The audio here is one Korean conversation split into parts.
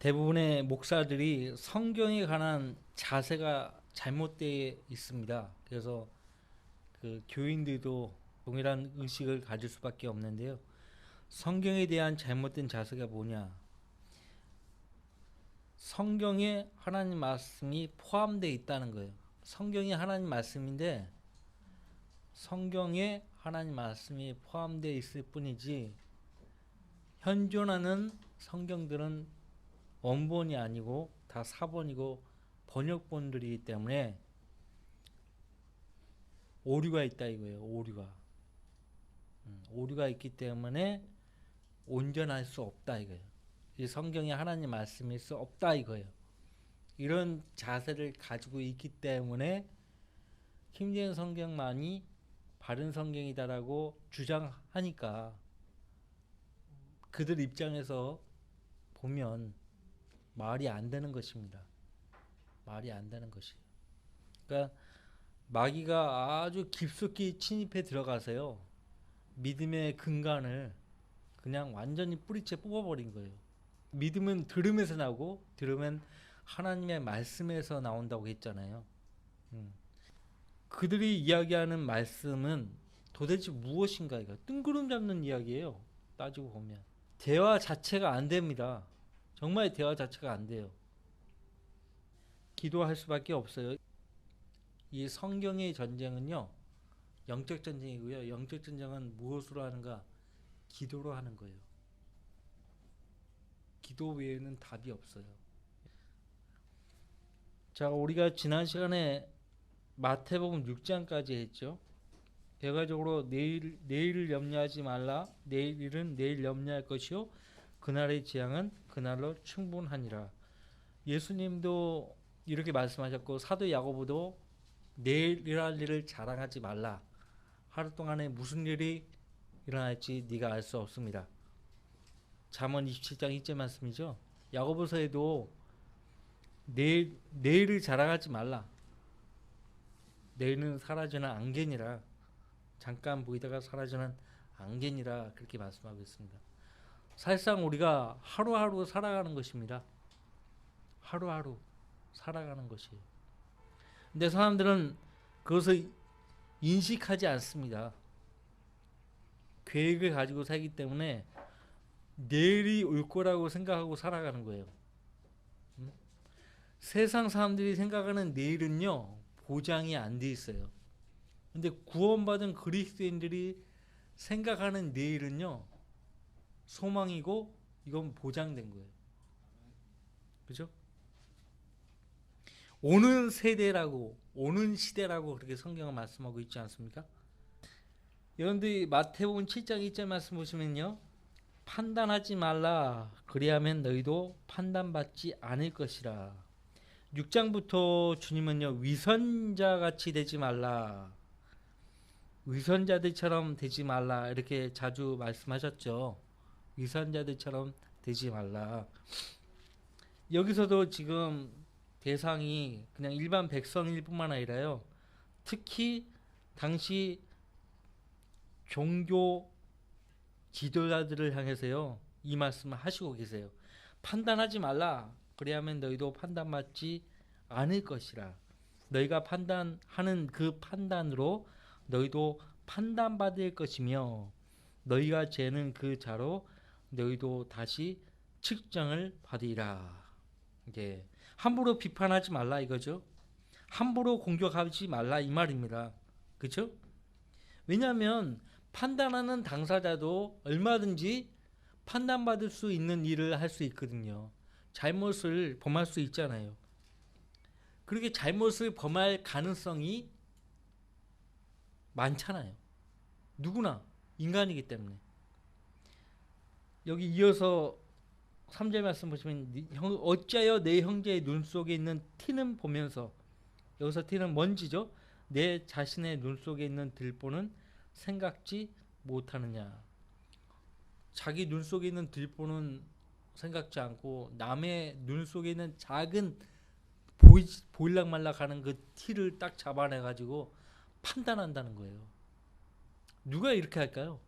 대부분의 목사들이 성경에 관한 자세가 잘못되어 있습니다. 그래서 그 교인들도 동일한 의식을 가질 수밖에 없는데요. 성경에 대한 잘못된 자세가 뭐냐? 성경에 하나님 말씀이 포함되어 있다는 거예요. 성경이 하나님 말씀인데 성경에 하나님 말씀이 포함되어 있을 뿐이지 현존하는 성경들은 원본이 아니고 다 사본이고 번역본들이기 때문에 오류가 있다 이거예요. 오류가 있기 때문에 온전할 수 없다 이거예요. 이 성경이 하나님 말씀일 수 없다 이거예요. 이런 자세를 가지고 있기 때문에 킹제임스 성경만이 바른 성경이다라고 주장하니까 그들 입장에서 보면 말이 안 되는 것입니다. 말이 안 되는 것이에요. 그러니까 마귀가 아주 깊숙이 침입해 들어가서요. 믿음의 근간을 그냥 완전히 뿌리채 뽑아버린 거예요. 믿음은 들음에서 나오고 들으면 하나님의 말씀에서 나온다고 했잖아요. 그들이 이야기하는 말씀은 도대체 무엇인가? 이거 뜬구름 잡는 이야기예요. 따지고 보면 대화 자체가 안 됩니다. 정말 대화 자체가 안 돼요. 기도할 수밖에 없어요. 이 성경의 전쟁은요, 영적 전쟁이고요. 영적 전쟁은 무엇으로 하는가? 기도로 하는 거예요. 기도 외에는 답이 없어요. 자, 우리가 지난 시간에 마태복음 6장까지 했죠. 결과적으로 내일을 염려하지 말라. 내일은 내일 염려할 것이요 그날의 재앙은 그날로 충분하니라. 예수님도 이렇게 말씀하셨고 사도 야고보도 내일 일어날 일을 자랑하지 말라. 하루 동안에 무슨 일이 일어날지 네가 알 수 없습니다. 잠언 27장 2절 말씀이죠. 야고보서에도 내일을 자랑하지 말라. 내일은 사라지는 안개니라. 잠깐 보이다가 사라지는 안개니라 그렇게 말씀하고 있습니다. 사실상 우리가 하루하루 살아가는 것입니다. 하루하루 살아가는 것이에요. 근데 사람들은 그것을 인식하지 않습니다. 계획을 가지고 살기 때문에 내일이 올 거라고 생각하고 살아가는 거예요. 세상 사람들이 생각하는 내일은요 보장이 안 돼 있어요. 근데 구원받은 그리스도인들이 생각하는 내일은요 소망이고 이건 보장된 거예요. 그죠? 오는 세대라고 오는 시대라고 그렇게 성경은 말씀하고 있지 않습니까? 여러분들이 마태복음 7장 2절 말씀 보시면요. 판단하지 말라. 그리하면 너희도 판단받지 않을 것이라. 6장부터 주님은요. 위선자같이 되지 말라. 위선자들처럼 되지 말라. 이렇게 자주 말씀하셨죠. 위선자들처럼 되지 말라. 여기서도 지금 대상이 그냥 일반 백성일 뿐만 아니라요. 특히 당시 종교 지도자들을 향해서요. 이 말씀을 하시고 계세요. 판단하지 말라. 그래야만 너희도 판단받지 않을 것이라. 너희가 판단하는 그 판단으로 너희도 판단받을 것이며 너희가 재는 그 자로 너희도 다시 측정을 받으리라. 이게 함부로 비판하지 말라 이거죠. 함부로 공격하지 말라 이 말입니다. 그렇죠? 왜냐하면 판단하는 당사자도 얼마든지 판단받을 수 있는 일을 할 수 있거든요. 잘못을 범할 수 있잖아요. 그렇게 잘못을 범할 가능성이 많잖아요. 누구나 인간이기 때문에. 여기 이어서 3절 말씀 보시면 어찌하여 내 형제의 눈 속에 있는 티는 보면서, 여기서 티는 먼지죠. 내 자신의 눈 속에 있는 들보는 생각지 못하느냐. 자기 눈 속에 있는 들보는 생각지 않고 남의 눈 속에 있는 작은 보일락말락 하는 그 티를 딱 잡아내 가지고 판단한다는 거예요. 누가 이렇게 할까요?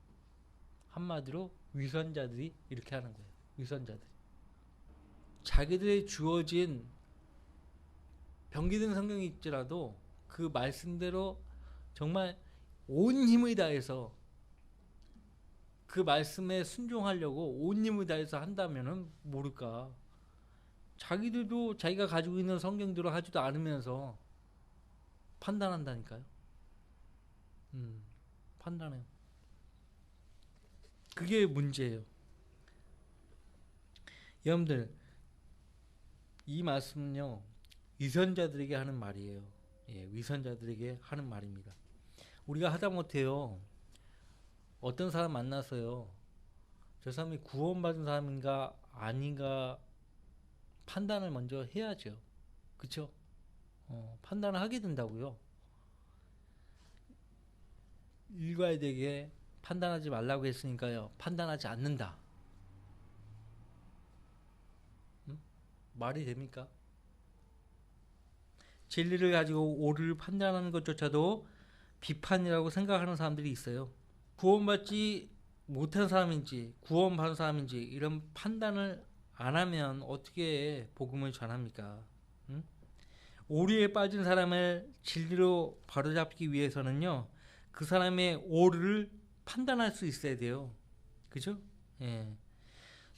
한마디로 위선자들이 이렇게 하는 거예요. 위선자들이. 자기들의 주어진 병기된 성경이 있더라도 그 말씀대로 정말 온 힘을 다해서 그 말씀에 순종하려고 온 힘을 다해서 한다면은 모를까, 자기들도 자기가 가지고 있는 성경대로 하지도 않으면서 판단한다니까요. 판단해요. 그게 문제예요. 여러분들, 이 말씀은요 위선자들에게 하는 말이에요. 예, 위선자들에게 하는 말입니다. 우리가 하다못해요 어떤 사람 만나서요 저 사람이 구원받은 사람인가 아닌가 판단을 먼저 해야죠. 그쵸? 판단을 하게 된다고요. 일괄되게 판단하지 말라고 했으니까요 판단하지 않는다. 말이 됩니까? 진리를 가지고 오류를 판단하는 것조차도 비판이라고 생각하는 사람들이 있어요. 구원받지 못한 사람인지 구원받은 사람인지 이런 판단을 안 하면 어떻게 복음을 전합니까? 오류에 빠진 사람을 진리로 바로잡기 위해서는요 그 사람의 오류를 판단할 수 있어야 돼요. 그죠? 예.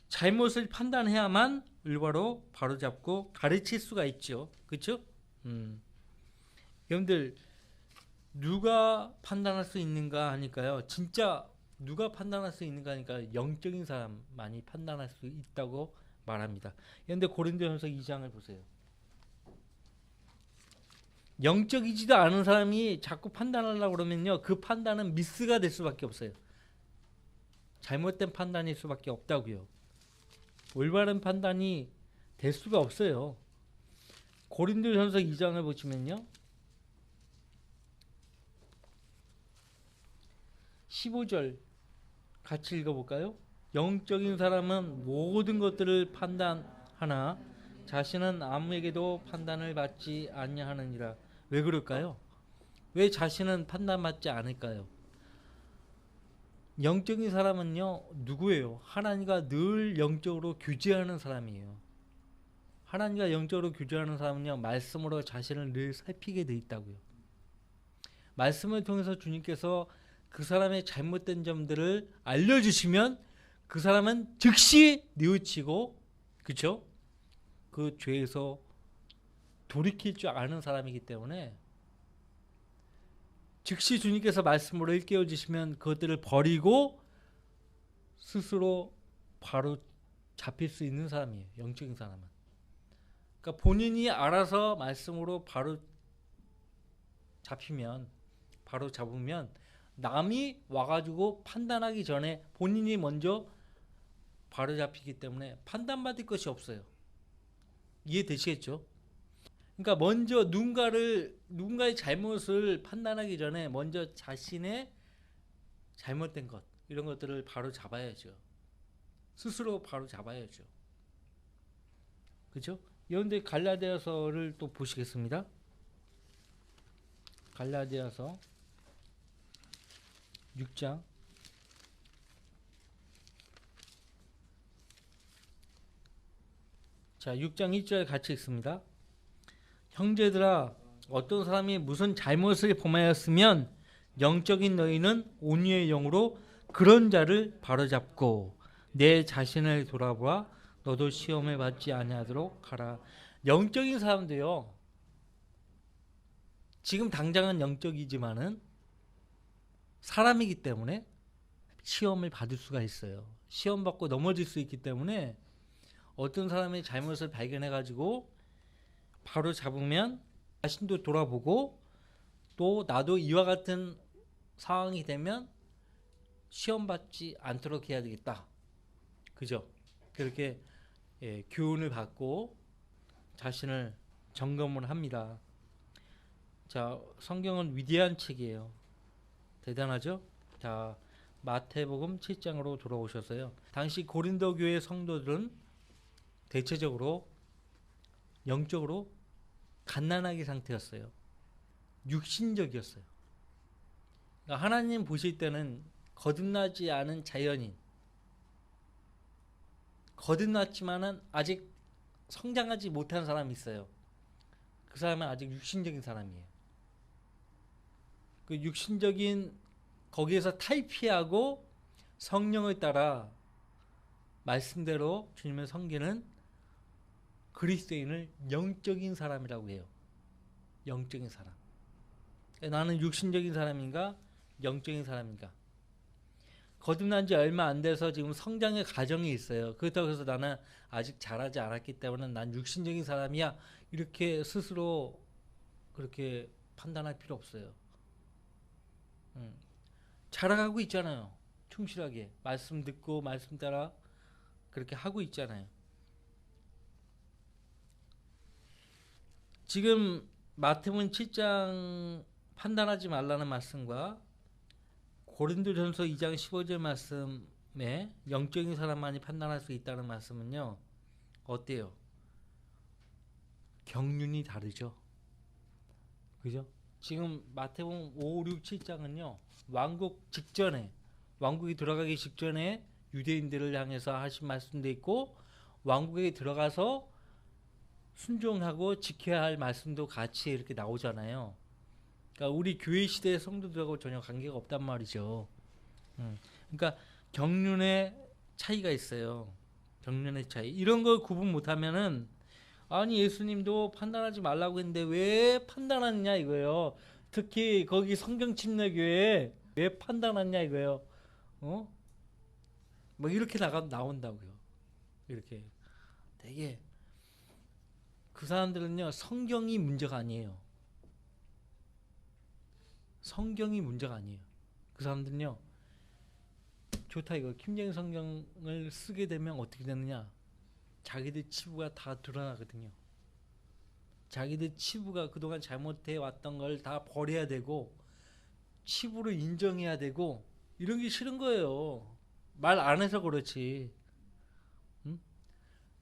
잘못을 판단해야만 올바로 바로잡고 가르칠 수가 있죠. 그렇죠? 여러분들, 누가 판단할 수 있는가 하니까요 진짜 누가 판단할 수 있는가 하니까 영적인 사람만이 판단할 수 있다고 말합니다. 그런데 고린도전서 2장을 보세요. 영적이지도 않은 사람이 자꾸 판단하려고 그러면요 그 판단은 미스가 될 수밖에 없어요. 잘못된 판단일 수밖에 없다고요. 올바른 판단이 될 수가 없어요. 고린도전서 2장을 보시면요 15절 같이 읽어볼까요? 영적인 사람은 모든 것들을 판단하나 자신은 아무에게도 판단을 받지 아니하느니라. 왜 그럴까요? 왜 자신은 판단받지 않을까요? 영적인 사람은요 누구예요? 하나님과 늘 영적으로 교제하는 사람이에요. 하나님과 영적으로 교제하는 사람은요 말씀으로 자신을 늘 살피게 돼 있다고요. 말씀을 통해서 주님께서 그 사람의 잘못된 점들을 알려주시면 그 사람은 즉시 뉘우치고, 그렇죠? 그 죄에서 돌이킬 줄 아는 사람이기 때문에 즉시 주님께서 말씀으로 일깨워 주시면 그것들을 버리고 스스로 바로 잡힐 수 있는 사람이에요. 영적인 사람은. 그러니까 본인이 알아서 말씀으로 바로 잡히면, 바로 잡으면 남이 와가지고 판단하기 전에 본인이 먼저 바로 잡히기 때문에 판단받을 것이 없어요. 이해되시겠죠? 그러니까 먼저 누군가의 잘못을 판단하기 전에 먼저 자신의 잘못된 것, 이런 것들을 바로 잡아야죠. 스스로 바로 잡아야죠. 그렇죠? 그런데 갈라디아서를 또 보시겠습니다. 갈라디아서 6장 자 6장 1절 같이 읽습니다. 형제들아 어떤 사람이 무슨 잘못을 범하였으면 영적인 너희는 온유의 영으로 그런 자를 바로잡고 내 자신을 돌아보아 너도 시험을 받지 아니하도록 하라. 영적인 사람도요 지금 당장은 영적이지만은 사람이기 때문에 시험을 받을 수가 있어요. 시험 받고 넘어질 수 있기 때문에 어떤 사람의 잘못을 발견해 가지고 바로 잡으면 자신도 돌아보고 또 나도 이와 같은 상황이 되면 시험 받지 않도록 해야 되겠다. 그죠? 그렇게 교훈을 받고 자신을 점검을 합니다. 자, 성경은 위대한 책이에요. 대단하죠? 자, 마태복음 7장으로 돌아오셔서요. 당시 고린도 교회 성도들은 대체적으로 영적으로 갓난아기 상태였어요. 육신적이었어요. 그러니까 하나님 보실 때는 거듭나지 않은 자연인, 거듭났지만은 아직 성장하지 못한 사람이 있어요. 그 사람은 아직 육신적인 사람이에요. 그 육신적인 거기에서 탈피하고 성령을 따라 말씀대로 주님의 섬기는 그리스도인을 영적인 사람이라고 해요. 영적인 사람. 나는 육신적인 사람인가? 영적인 사람인가? 거듭난 지 얼마 안 돼서 지금 성장의 과정이 있어요. 그렇다고 해서 나는 아직 자라지 않았기 때문에 난 육신적인 사람이야. 이렇게 스스로 그렇게 판단할 필요 없어요. 자라가고 있잖아요. 충실하게. 말씀 듣고 말씀 따라 그렇게 하고 있잖아요. 지금 마태복음 7장 판단하지 말라는 말씀과 고린도전서 2장 15절 말씀에 영적인 사람만이 판단할 수 있다는 말씀은요. 어때요? 경륜이 다르죠. 그죠? 지금 마태복음 5, 6, 7장은요. 왕국 직전에 왕국이 들어가기 직전에 유대인들을 향해서 하신 말씀도 있고 왕국에 들어가서 순종하고 지켜야 할 말씀도 같이 이렇게 나오잖아요. 그러니까 우리 교회 시대의 성도들하고 전혀 관계가 없단 말이죠. 그러니까 경륜의 차이가 있어요. 경륜의 차이. 이런 걸 구분 못하면은 아니 예수님도 판단하지 말라고 했는데 왜 판단하느냐 이거예요. 특히 거기 성경침례교회 왜 판단하냐 이거예요. 뭐 이렇게 나온다고요. 이렇게 되게 그 사람들은요 성경이 문제가 아니에요. 성경이 문제가 아니에요. 그 사람들은요 좋다 이거 김정일 성경을 쓰게 되면 어떻게 되느냐 자기들 치부가 다 드러나거든요. 자기들 치부가 그동안 잘못해 왔던 걸 다 버려야 되고 치부를 인정해야 되고 이런 게 싫은 거예요. 말 안 해서 그렇지. 응?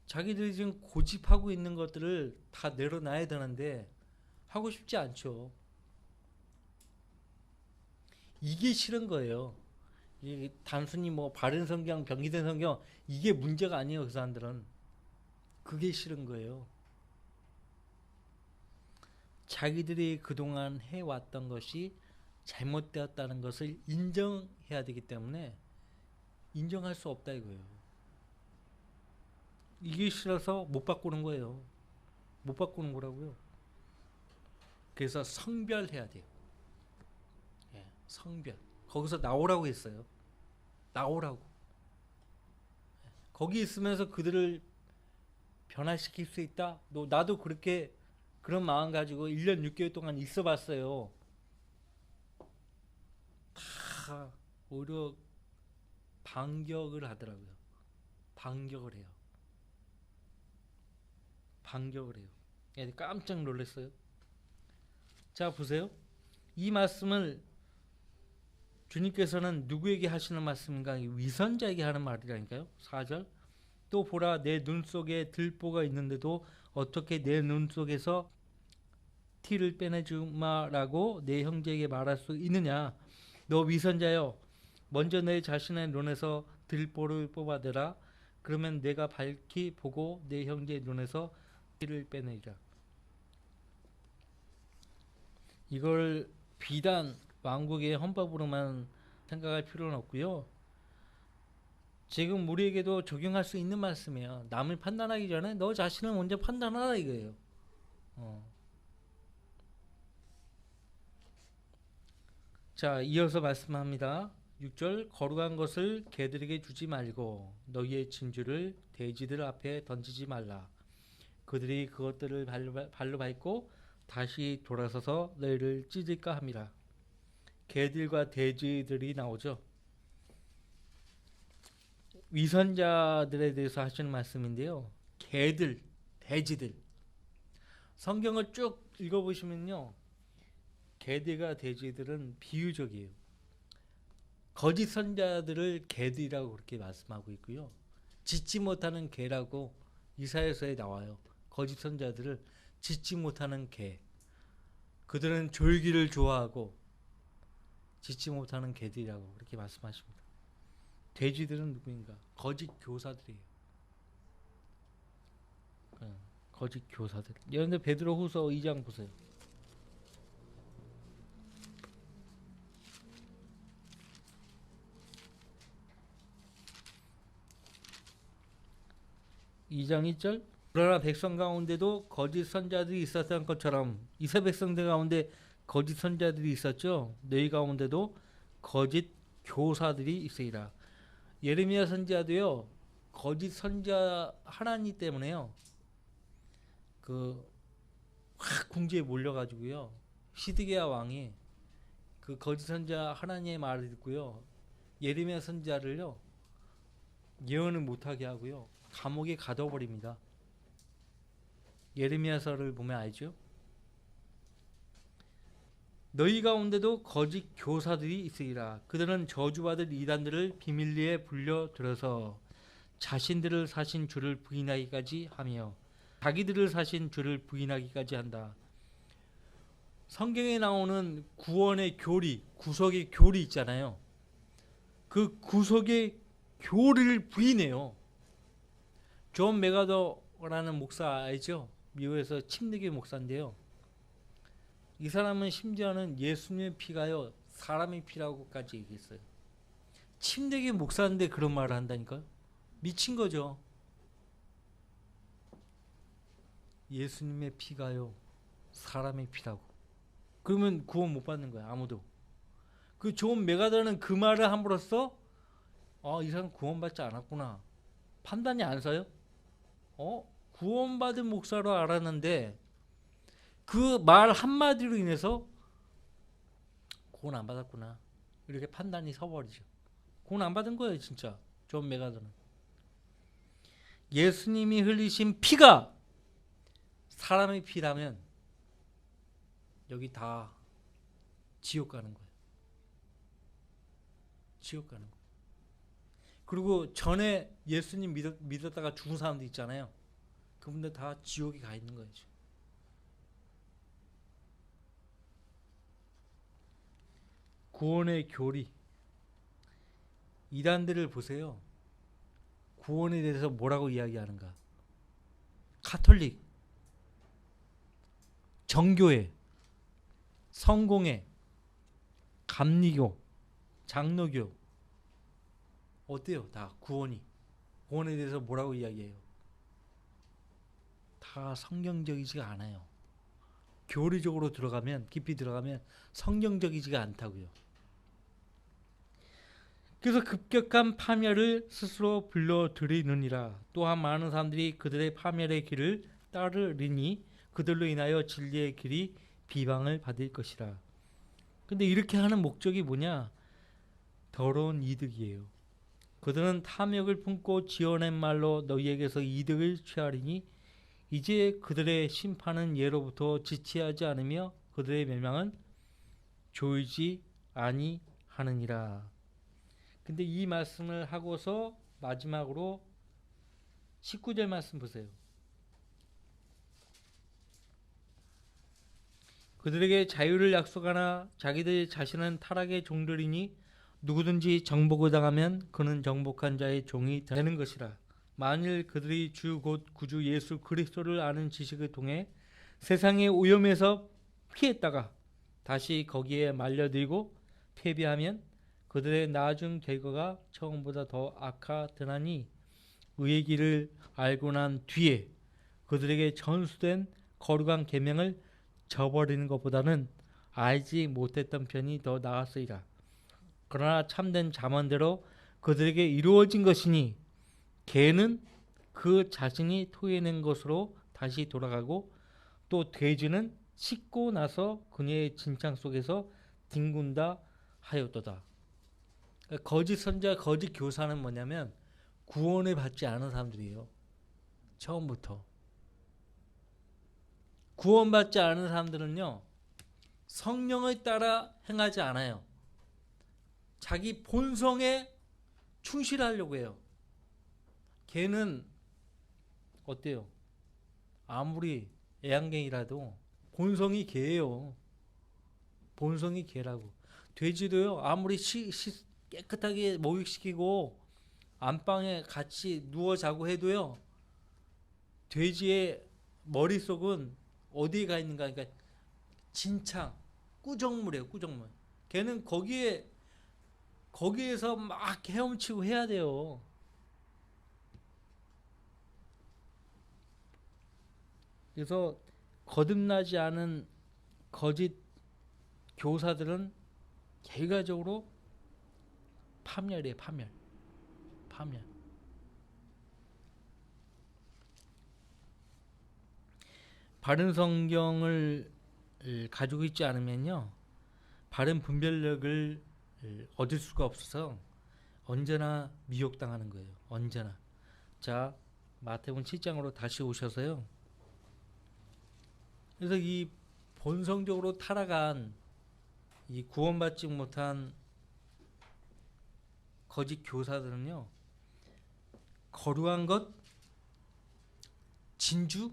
자기들이 지금 고집하고 있는 것들을 다 내려놔야 되는데 하고 싶지 않죠. 이게 싫은 거예요. 이게 단순히 뭐 바른 성경, 변기된 성경 이게 문제가 아니에요. 그 사람들은 그게 싫은 거예요. 자기들이 그동안 해왔던 것이 잘못되었다는 것을 인정해야 되기 때문에 인정할 수 없다 이거예요. 이게 싫어서 못 바꾸는 거예요. 못 바꾸는 거라고요. 그래서 성별해야 돼요. 예, 성별. 거기서 나오라고 했어요. 나오라고. 거기 있으면서 그들을 변화시킬 수 있다? 나도 그렇게 그런 마음 가지고 1년 6개월 동안 있어 봤어요. 다 오히려 반격을 하더라고요. 반격을 해요. 반격을 해요. 깜짝 놀랐어요. 자, 보세요. 이 말씀을 주님께서는 누구에게 하시는 말씀인가? 위선자에게 하는 말이라니까요. 4절. 또 보라 내 눈 속에 들보가 있는데도 어떻게 내 눈 속에서 티를 빼내주마라고 내 형제에게 말할 수 있느냐. 너 위선자여 먼저 내 자신의 눈에서 들보를 뽑아내라. 그러면 내가 밝히 보고 내 형제의 눈에서 티를 빼내리라. 이걸 비단 왕국의 헌법으로만 생각할 필요는 없고요. 지금 우리에게도 적용할 수 있는 말씀이에요. 남을 판단하기 전에 너 자신을 먼저 판단하라 이거예요. 자, 이어서 말씀합니다. 6절 거룩한 것을 개들에게 주지 말고 너희의 진주를 돼지들 앞에 던지지 말라. 그들이 그것들을 발로 밟고 다시 돌아서서 너희를 찢을까 함이라. 개들과 돼지들이 나오죠. 위선자들에 대해서 하시는 말씀인데요. 개들, 돼지들. 성경을 쭉 읽어보시면요. 개들과 돼지들은 비유적이에요. 거짓 선자들을 개들이라고 그렇게 말씀하고 있고요. 짖지 못하는 개라고 이사야서에 나와요. 거짓 선자들을 짖지 못하는 개. 그들은 졸기를 좋아하고 짖지 못하는 개들이라고 그렇게 말씀하십니다. 돼지들은 누구인가? 거짓 교사들이에요. 거짓 교사들. 여러분들 베드로후서 2장 보세요. 2장 1절. 그러나 백성 가운데도 거짓 선자들이 있었던 것처럼 이스라엘 백성들 가운데 거짓 선자들이 있었죠. 너희 가운데도 거짓 교사들이 있으리라. 예레미야 선지자도요. 거짓 선자 하나님 때문에요. 확 궁지에 몰려가지고요. 시드기야 왕이 그 거짓 선자 하나님의 말을 듣고요. 예레미야 선지자를요. 예언을 못하게 하고요. 감옥에 가둬버립니다. 예레미야서를 보면 알죠? 너희 가운데도 거짓 교사들이 있으리라. 그들은 저주받을 이단들을 비밀리에 불려들어서 자신들을 사신 주를 부인하기까지 하며 자기들을 사신 주를 부인하기까지 한다. 성경에 나오는 구원의 교리, 구속의 교리 있잖아요. 그 구속의 교리를 부인해요. 존 맥아더라는 목사 알죠? 미국에서 침례교 목사인데요. 이 사람은 심지어는 예수님의 피가요 사람의 피라고까지 얘기했어요. 침례교 목사인데 그런 말을 한다니까요. 미친 거죠. 예수님의 피가요 사람의 피라고. 그러면 구원 못 받는 거야 아무도. 그 존 맥아더는 그 말을 함으로써 이 사람 구원받지 않았구나 판단이 안 서요? 구원받은 목사로 알았는데 그 말 한마디로 인해서 구원 안 받았구나 이렇게 판단이 서버리죠. 구원 안 받은 거예요 진짜. 존 맥아더는 예수님이 흘리신 피가 사람의 피라면 여기 다 지옥 가는 거예요. 지옥 가는 거예요. 그리고 전에 예수님 믿었다가 죽은 사람도 있잖아요. 그분들 다 지옥에 가 있는 거예요. 구원의 교리. 이단들을 보세요. 구원에 대해서 뭐라고 이야기하는가. 가톨릭, 정교회, 성공회, 감리교, 장로교 어때요? 다 구원에 대해서 뭐라고 이야기해요? 다 성경적이지가 않아요. 교리적으로 들어가면 깊이 들어가면 성경적이지가 않다고요. 그래서 급격한 파멸을 스스로 불러들이느니라. 또한 많은 사람들이 그들의 파멸의 길을 따르리니 그들로 인하여 진리의 길이 비방을 받을 것이라. 근데 이렇게 하는 목적이 뭐냐? 더러운 이득이에요. 그들은 탐욕을 품고 지어낸 말로 너희에게서 이득을 취하리니 이제 그들의 심판은 예로부터 지체하지 않으며 그들의 멸망은 조이지 아니하느니라. 근데 이 말씀을 하고서 마지막으로 19절 말씀 보세요. 그들에게 자유를 약속하나 자기들 자신은 타락의 종들이니 누구든지 정복을 당하면 그는 정복한 자의 종이 되는 것이라. 만일 그들이 주 곧 구주 예수 그리스도를 아는 지식을 통해 세상의 오염에서 피했다가 다시 거기에 말려들고 패배하면 그들의 나중 결과가 처음보다 더 악화되나니 의의 길을 알고 난 뒤에 그들에게 전수된 거룩한 계명을 저버리는 것보다는 알지 못했던 편이 더 나았으리라. 그러나 참된 잠언대로 그들에게 이루어진 것이니 개는 그 자신이 토해낸 것으로 다시 돌아가고 또 돼지는 씻고 나서 그녀의 진창 속에서 뒹군다 하였도다. 거짓 선자, 거짓 교사는 뭐냐면 구원을 받지 않은 사람들이에요. 처음부터. 구원받지 않은 사람들은요. 성령을 따라 행하지 않아요. 자기 본성에 충실하려고 해요. 걔는 어때요? 아무리 애완갱이라도 본성이 걔예요. 본성이 걔라고. 돼지도요. 아무리 깨끗하게 목욕시키고 안방에 같이 누워 자고 해도요. 돼지의 머릿속은 어디에 가 있는가? 그러니까 진창, 꾸정물이에요. 꾸정물. 걔는 거기에서 막 헤엄치고 해야 돼요. 그래서 거듭나지 않은 거짓 교사들은 결과적으로 파멸이에요. 파멸. 파멸. 바른 성경을 가지고 있지 않으면요, 바른 분별력을 얻을 수가 없어서 언제나 미혹당하는 거예요. 언제나. 자, 마태복음 7장으로 다시 오셔서요. 그래서 이 본성적으로 타락한 이 구원받지 못한 거짓 교사들은요, 거룩한 것, 진주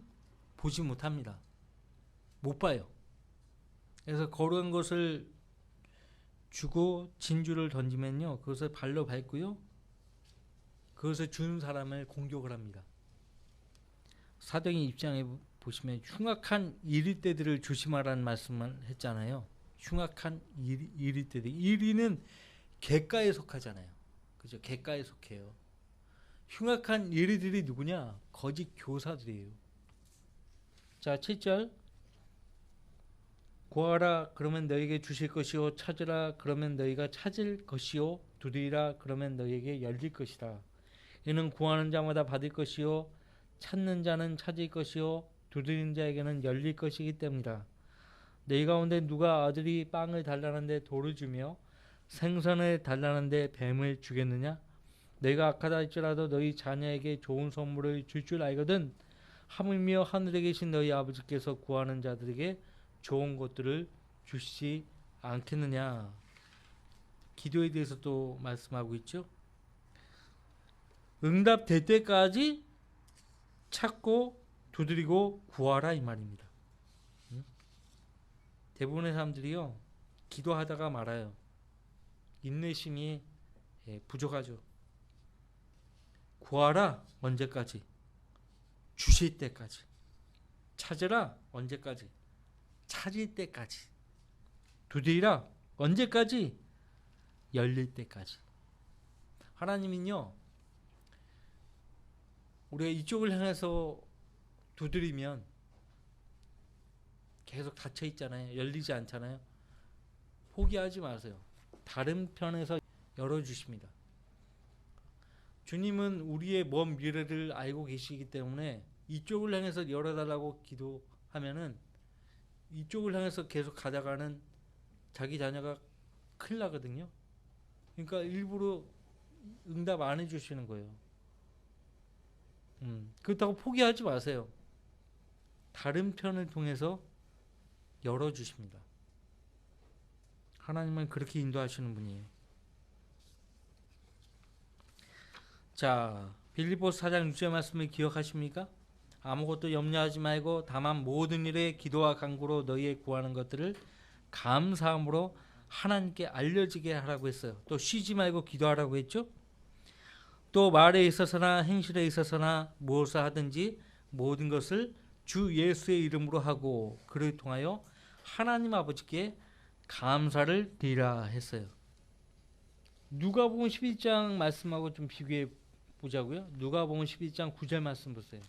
보지 못합니다. 못 봐요. 그래서 거룩한 것을 주고 진주를 던지면요, 그것을 발로 밟고요, 그것을 주는 사람을 공격을 합니다. 사도행 입장에 보시면 흉악한 이리떼들을 조심하라는 말씀을 했잖아요. 흉악한 이리떼들. 이리는 객가에 속하잖아요. 그죠? 객가에 속해요. 흉악한 이리들이 누구냐? 거짓 교사들이에요. 자, 7절. 구하라 그러면 너에게 주실 것이요, 찾으라 그러면 너희가 찾을 것이요, 두드리라 그러면 너희에게 열릴 것이라. 이는 구하는 자마다 받을 것이요, 찾는 자는 찾을 것이요, 두드리는 자에게는 열릴 것이기 때문이라. 너희 가운데 누가 아들이 빵을 달라는데 돌을 주며 생선을 달라는데 뱀을 주겠느냐? 너희가 악하다 할지라도 너희 자녀에게 좋은 선물을 줄 줄 알거든. 하물며 하늘에 계신 너희 아버지께서 구하는 자들에게 좋은 것들을 주시지 않겠느냐. 기도에 대해서 또 말씀하고 있죠. 응답될 때까지 찾고 두드리고 구하라 이 말입니다. 대부분의 사람들이요, 기도하다가 말아요. 인내심이 부족하죠. 구하라 언제까지? 주실 때까지. 찾으라 언제까지? 찾을 때까지. 두드리라 언제까지? 열릴 때까지. 하나님은요, 우리가 이쪽을 향해서 두드리면 계속 닫혀 있잖아요. 열리지 않잖아요. 포기하지 마세요. 다른 편에서 열어주십니다. 주님은 우리의 먼 미래를 알고 계시기 때문에 이쪽을 향해서 열어달라고 기도하면은 이쪽을 향해서 계속 가다가는 자기 자녀가 큰일 나거든요. 그러니까 일부러 응답 안 해주시는 거예요. 그렇다고 포기하지 마세요. 다른 편을 통해서 열어주십니다. 하나님은 그렇게 인도하시는 분이에요. 자, 빌립보서 4장 6절 말씀을 기억하십니까? 아무것도 염려하지 말고 다만 모든 일에 기도와 간구로 너희의 구하는 것들을 감사함으로 하나님께 알려지게 하라고 했어요. 또 쉬지 말고 기도하라고 했죠. 또 말에 있어서나 행실에 있어서나 무엇을 하든지 모든 것을 주 예수의 이름으로 하고 그를 통하여 하나님 아버지께 감사를 드리라 했어요. 누가복음 11장 말씀하고 좀 비교해 보자고요. 누가복음 11장 9절 말씀 보세요.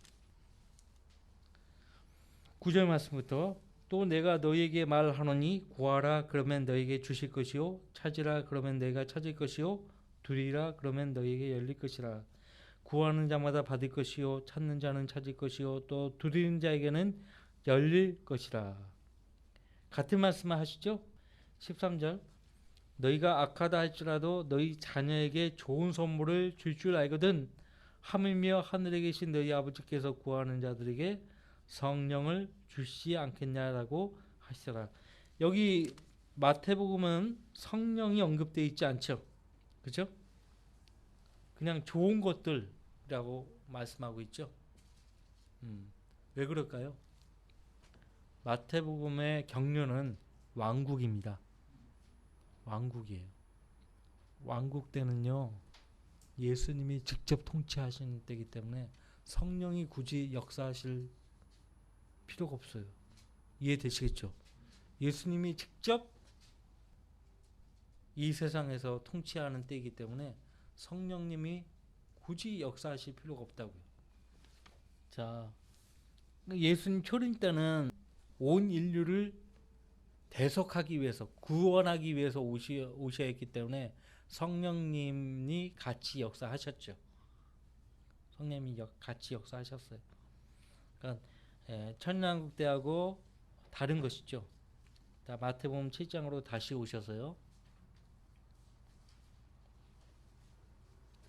9절 말씀부터 또 내가 너희에게 말하노니 구하라 그러면 너희에게 주실 것이요, 찾으라 그러면 너희가 찾을 것이요, 두드리라 그러면 너희에게 열릴 것이라. 구하는 자마다 받을 것이요, 찾는 자는 찾을 것이요, 또 두드리는 자에게는 열릴 것이라. 같은 말씀을 하시죠. 13절. 너희가 악하다 할지라도 너희 자녀에게 좋은 선물을 줄 줄 알거든. 하물며 하늘에 계신 너희 아버지께서 구하는 자들에게 성령을 주시지 않겠냐라고 하시더라. 여기 마태복음은 성령이 언급되어 있지 않죠. 그죠? 그냥 좋은 것들이라고 말씀하고 있죠. 왜 그럴까요? 마태복음의 경륜은 왕국입니다. 왕국이에요. 왕국 때는요, 예수님이 직접 통치하시는 때이기 때문에 성령이 굳이 역사하실 필요가 없어요. 이해되시겠죠? 예수님이 직접 이 세상에서 통치하는 때이기 때문에 성령님이 굳이 역사하실 필요가 없다고요. 자, 예수님 초림 때는 온 인류를 대속하기 위해서, 구원하기 위해서 오셔야 했기 때문에 성령님이 같이 역사하셨죠. 성령님이 같이 역사하셨어요. 그러니까 천년왕국 때하고 다른 것이죠. 자, 마태복음 7장으로 다시 오셔서요.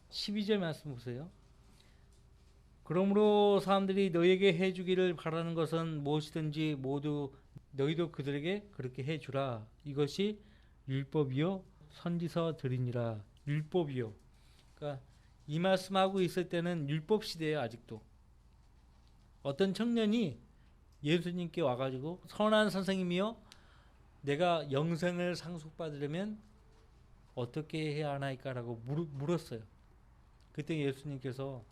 12절 말씀 보세요. 그러므로 사람들이 너에게 해주기를 바라는 것은 무엇이든지 모두 너희도 그들에게 그렇게 해주라. 이것이 율법이요 선지서 들이니라. 율법이요. 그러니까 이 말씀하고 있을 때는 율법 시대예요. 아직도. 어떤 청년이 예수님께 와가지고 선한 선생님이요 내가 영생을 상속받으려면 어떻게 해야 하나이까라고 물었어요. 그때 예수님께서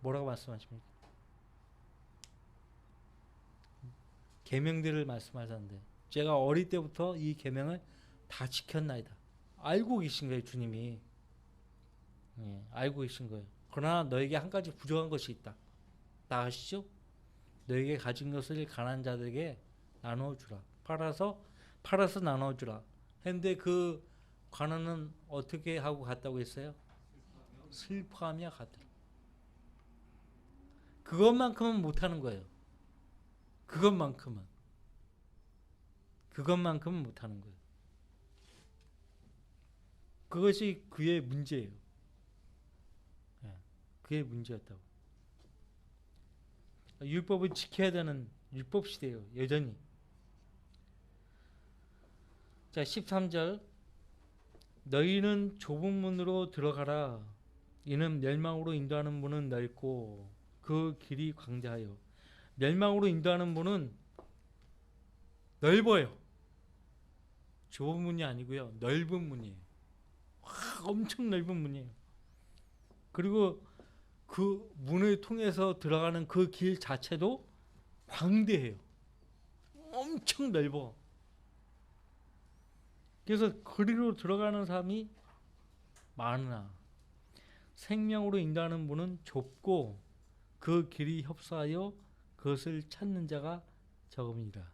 뭐라고 말씀하십니까? 계명들을 말씀하셨는데 제가 어릴 때부터 이 계명을 다 지켰나이다. 알고 계신 거예요. 주님이. 알고 계신 거예요. 그러나 너에게 한 가지 부족한 것이 있다. 다 아시죠? 너에게 가진 것을 가난한 자들에게 나눠주라. 팔아서 나눠주라. 했는데 그 관원은 어떻게 하고 갔다고 했어요? 슬퍼하며 갔더라. 그것만큼은 못하는 거예요. 그것만큼은 못하는 거예요. 그것이 그의 문제예요. 그의 문제였다고. 율법을 지켜야 되는 율법 시대예요. 여전히. 자, 13절. 너희는 좁은 문으로 들어가라. 이는 멸망으로 인도하는 문은 넓고 그 길이 광대하여. 멸망으로 인도하는 문은 넓어요. 좁은 문이 아니고요. 넓은 문이에요. 엄청 넓은 문이에요. 그리고 그 문을 통해서 들어가는 그 길 자체도 광대해요. 엄청 넓어. 그래서 그리로 들어가는 사람이 많으나 생명으로 인도하는 문은 좁고 그 길이 협소하여 그것을 찾는 자가 적음이라.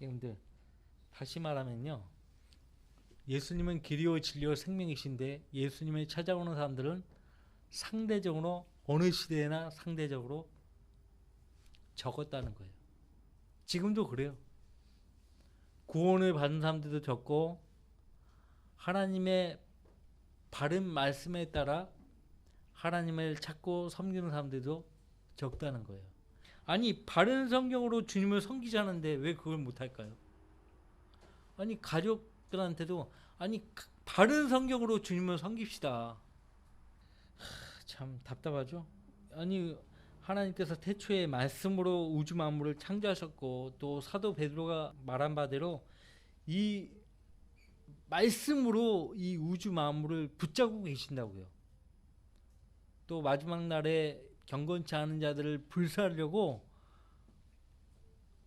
여러분들 다시 말하면요. 예수님은 길이요 진리요 생명이신데 예수님을 찾아오는 사람들은 상대적으로 어느 시대에나 상대적으로 적었다는 거예요. 지금도 그래요. 구원을 받은 사람들도 적고 하나님의 바른 말씀에 따라 하나님을 찾고 섬기는 사람들도 적다는 거예요. 아니 바른 성경으로 주님을 섬기자는데 왜 그걸 못할까요? 아니 가족들한테도 아니 바른 성경으로 주님을 섬깁시다. 참 답답하죠. 아니 하나님께서 태초에 말씀으로 우주 만물을 창조하셨고 또 사도 베드로가 말한 바대로 이 말씀으로 이 우주 만물을 붙잡고 계신다고요. 또 마지막 날에 경건치 않은 자들을 불사하려고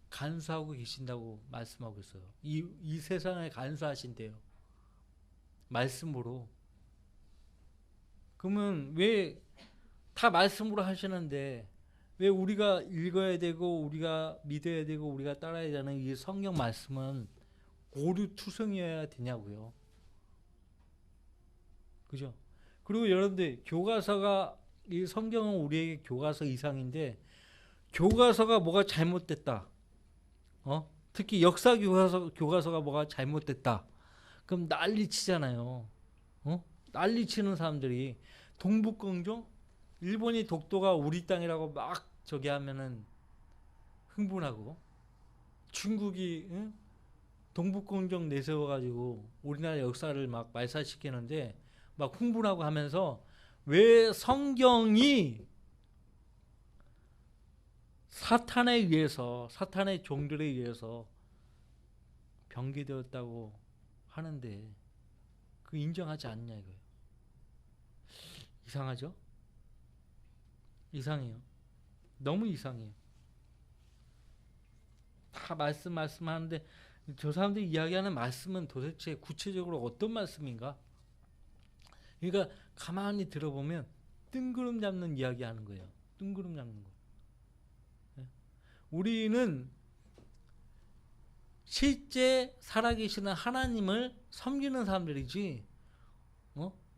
간수하고 계신다고 말씀하고 있어요. 이 세상에 간수하신대요. 말씀으로. 그러면 왜 다 말씀으로 하시는데 왜 우리가 읽어야 되고 우리가 믿어야 되고 우리가 따라야 되는 이 성경 말씀은 오류투성이어야 되냐고요. 그죠? 그리고 여러분들 교과서가 이 성경은 우리에게 교과서 이상인데 교과서가 뭐가 잘못됐다. 특히 역사 교과서가 뭐가 잘못됐다. 그럼 난리 치잖아요. 난리 치는 사람들이 동북공정 일본이 독도가 우리 땅이라고 막 저기 하면은 흥분하고 중국이 동북공정 내세워가지고 우리나라 역사를 막 말살시키는데 막 흥분하고 하면서 왜 성경이 사탄에 의해서 사탄의 종들에 의해서 병기되었다고 하는데 그 인정하지 않냐 이거예요. 이상하죠? 이상해요. 너무 이상해요. 다 말씀하는데 저 사람들이 이야기하는 말씀은 도대체 구체적으로 어떤 말씀인가? 그러니까 가만히 들어보면 뜬구름 잡는 이야기 하는 거예요. 뜬구름 잡는 거. 우리는 실제 살아계시는 하나님을 섬기는 사람들이지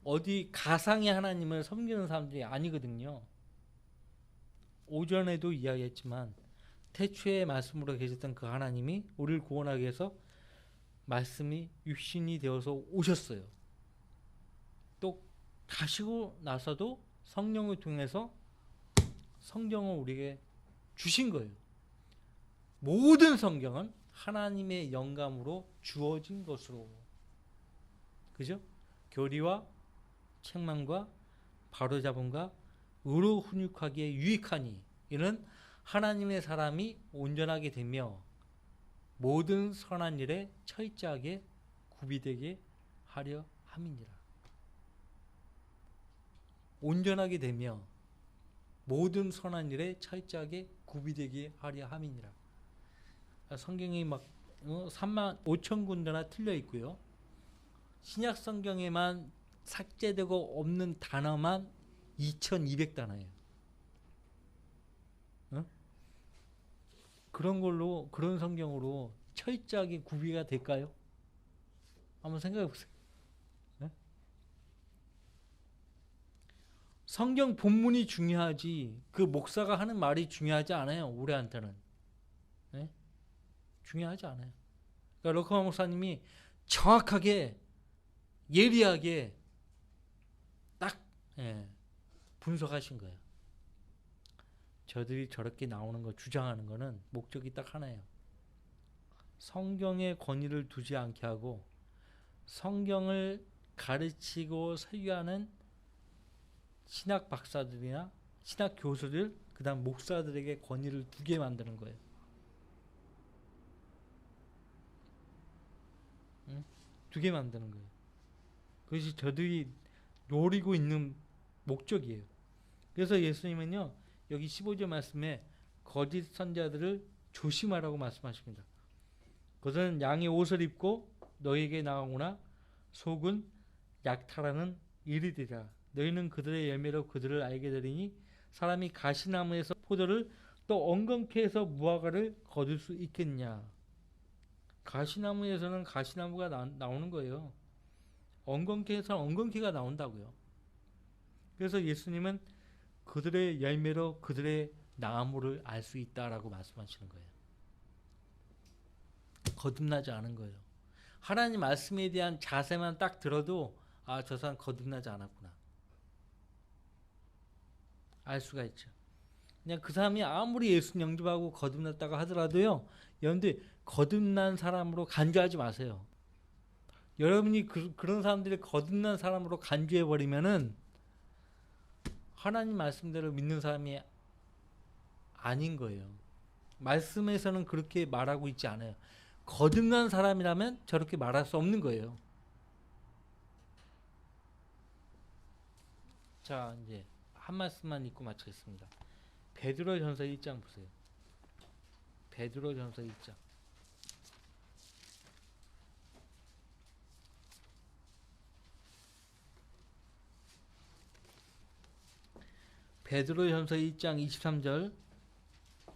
어디 가상의 하나님을 섬기는 사람들이 아니거든요. 오전에도 이야기했지만 태초에 말씀으로 계셨던 그 하나님이 우리를 구원하기 위해서 말씀이 육신이 되어서 오셨어요. 또 가시고 나서도 성령을 통해서 성경을 우리에게 주신 거예요. 모든 성경은 하나님의 영감으로 주어진 것으로, 그죠? 교리와 책망과 바로잡음과 의로 훈육하기에 유익하니 이는 하나님의 사람이 온전하게 되며 모든 선한 일에 철저하게 구비되게 하려 함이니라. 온전하게 되며 모든 선한 일에 철저하게 구비되게 하려 함이니라. 성경이 막 3만 5천 군데나 틀려 있고요. 신약 성경에만 삭제되고 없는 단어만 2,200단어예요. 그런 성경으로 철저하게 구비가 될까요? 한번 생각해 보세요. 성경 본문이 중요하지 그 목사가 하는 말이 중요하지 않아요. 우리한테는. 네? 중요하지 않아요. 그러니까 러커마 목사님이 정확하게 예리하게 딱 분석하신 거예요. 저들이 저렇게 나오는 거 주장하는 거는 목적이 딱 하나예요. 성경의 권위를 두지 않게 하고 성경을 가르치고 설교하는 신학 박사들이나 신학 교수들, 그 다음 목사들에게 권위를 두게 만드는 거예요. 두게 만드는 거예요. 그것이 저들이 노리고 있는 목적이에요. 그래서 예수님은요, 여기 15절 말씀에 거짓 선자들을 조심하라고 말씀하십니다. 그것은 양의 옷을 입고 너희에게 나오거나 속은 약탈하는 이리되라. 너희는 그들의 열매로 그들을 알게 되리니 사람이 가시나무에서 포도를 또 엉겅퀴 해서 무화과를 거둘 수 있겠냐. 가시나무에서는 가시나무가 나오는 거예요. 엉겅퀴 해서 엉겅퀴가 나온다고요. 그래서 예수님은 그들의 열매로 그들의 나무를 알 수 있다라고 말씀하시는 거예요. 거듭나지 않은 거예요. 하나님 말씀에 대한 자세만 딱 들어도 저 사람 거듭나지 않았구나. 알 수가 있죠. 그냥 그 사람이 아무리 예수 영접하고 거듭났다고 하더라도요. 여러분들 거듭난 사람으로 간주하지 마세요. 여러분이 그런 사람들이 거듭난 사람으로 간주해버리면은 하나님 말씀대로 믿는 사람이 아닌 거예요. 말씀에서는 그렇게 말하고 있지 않아요. 거듭난 사람이라면 저렇게 말할 수 없는 거예요. 자, 이제 한 말씀만 읽고 마치겠습니다. 베드로전서 1장 보세요. 베드로전서 1장. 베드로전서 1장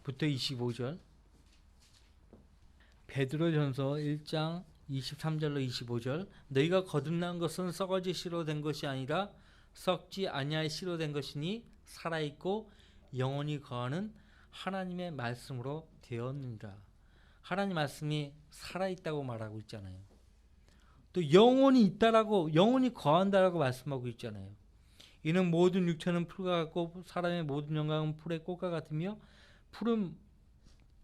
23절부터 25절. 베드로전서 1장 23절로 25절. 너희가 거듭난 것은 썩어질 씨로 된 것이 아니라 썩지 아니할 씨로 된 것이니 살아있고 영원히 거하는 하나님의 말씀으로 되었느니라. 하나님 말씀이 살아있다고 말하고 있잖아요. 또 영원히 있다라고, 영원히 거한다라고 말씀하고 있잖아요. 이는 모든 육체는 풀과 같고 사람의 모든 영광은 풀의 꽃과 같으며 풀은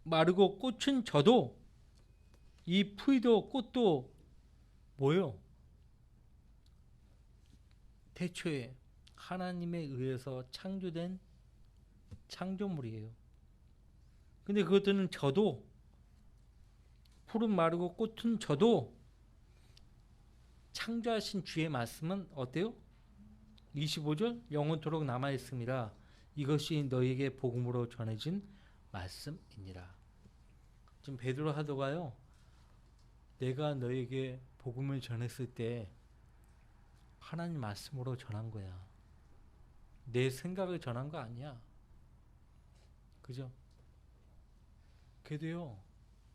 마르고 꽃은 져도 이 풀도 꽃도 뭐요? 태초에 하나님에 의해서 창조된 창조물이에요. 근데 그것들은 져도, 풀은 마르고 꽃은 져도 창조하신 주의 말씀은 어때요? 25절 영원토록 남아있습니다. 이것이 너에게 복음으로 전해진 말씀이니라. 지금 베드로 사도가요, 내가 너에게 복음을 전했을 때 하나님 말씀으로 전한 거야. 내 생각을 전한 거 아니야. 그죠? 그래도요,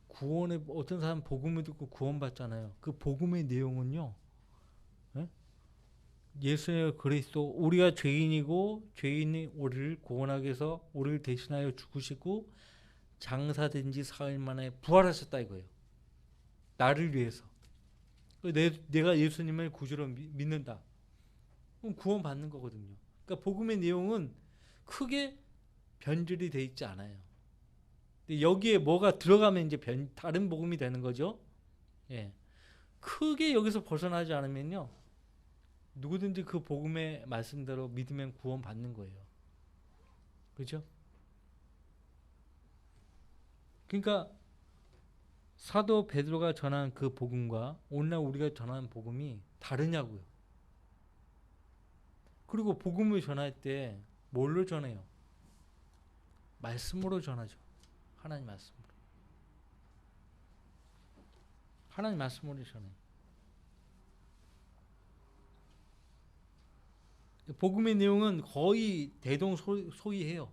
구원의, 어떤 사람 복음을 듣고 구원받잖아요. 그 복음의 내용은요, 예? 예수 그리스도, 우리가 죄인이고 죄인이 우리를 구원하기 위해서 우리를 대신하여 죽으시고 장사된 지 사흘 만에 부활하셨다 이거예요. 나를 위해서. 내가 예수님을 구주로 믿는다. 그럼 구원 받는 거거든요. 그러니까 복음의 내용은 크게 변질이 돼 있지 않아요. 근데 여기에 뭐가 들어가면 이제 다른 복음이 되는 거죠. 예. 크게 여기서 벗어나지 않으면요, 누구든지 그 복음의 말씀대로 믿으면 구원 받는 거예요. 그렇죠? 그러니까 사도 베드로가 전한 그 복음과 오늘날 우리가 전하는 복음이 다르냐고요. 그리고 복음을 전할 때 뭘로 전해요? 말씀으로 전하죠. 하나님 말씀으로. 하나님 말씀으로 전해요. 복음의 내용은 거의 대동소이해요.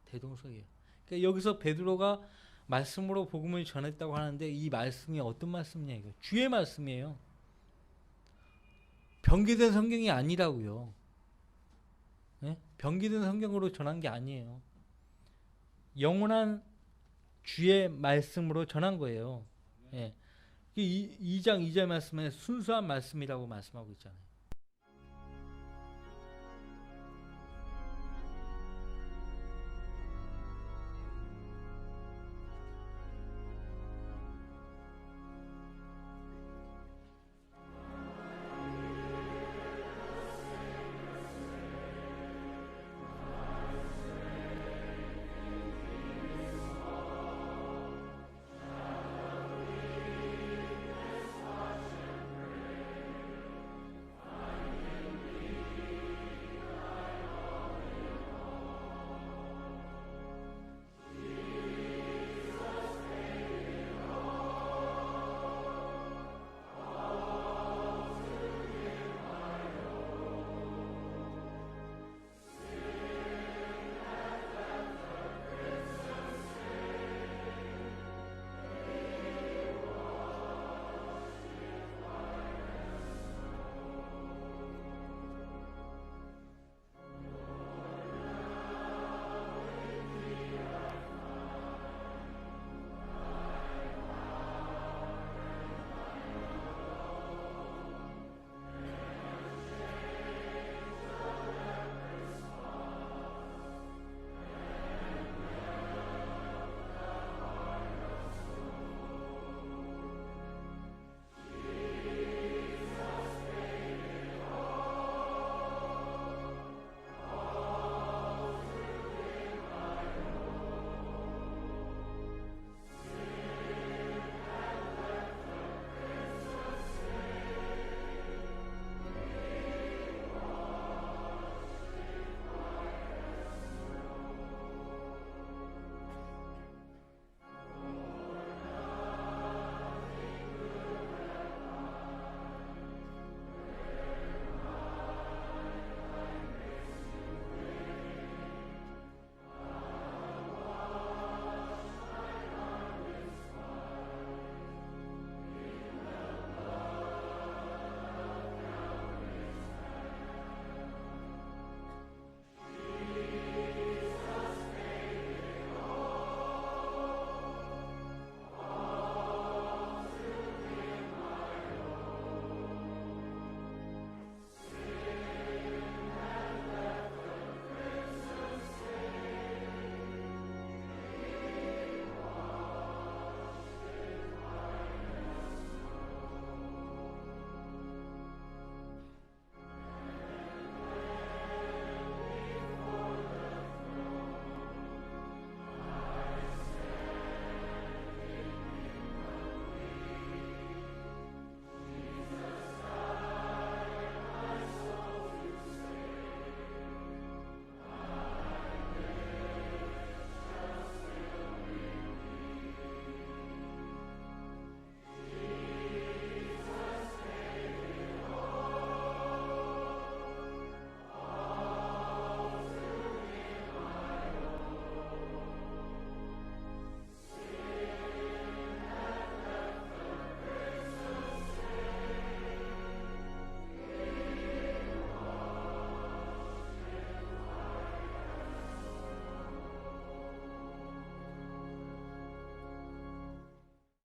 대동소이해요. 그러니까 여기서 베드로가 말씀으로 복음을 전했다고 하는데 이 말씀이 어떤 말씀이냐 이거. 주의 말씀이에요. 변기된 성경이 아니라고요. 네? 변기된 성경으로 전한 게 아니에요. 영원한 주의 말씀으로 전한 거예요. 예. 2장 2절 말씀에 순수한 말씀이라고 말씀하고 있잖아요.